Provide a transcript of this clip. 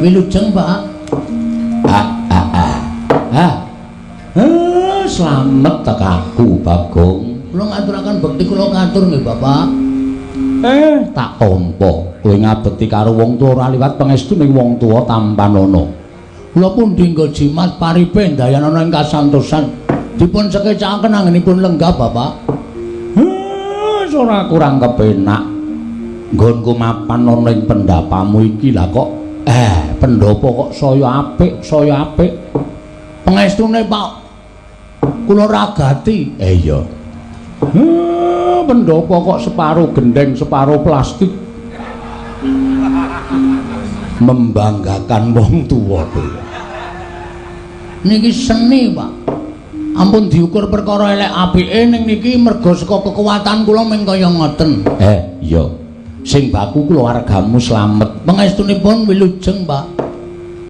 wilujeng, Pak. Slamet tekaku, Bagong. Kula ngaturaken bekti kula katur nggih, Bapak. Tak tampa kowe ngabekti karo wong tuwa ora liwat pangestu ning wong tuwa tampanana. Kula pun dinggo jimat paripe ndayanana ing kasantosan dipun sekecakaken anggenipun lenggah, Bapak. Ora kurang kepenak. Nggonku mapan ana ing pendapamu iki lah kok pendopo kok saya apik. Pangestune Pak kula ragati. Iya. Pendopo kok separuh gendeng, separuh plastik. Membanggakan wong tuwa. Niki seni, Pak. Ampun diukur perkara elek apike ning niki merga saka kekuatan kula ming kaya ngoten. Iya. Sing baku kula wargamu slamet. Pangestunipun wilujeng, Pak.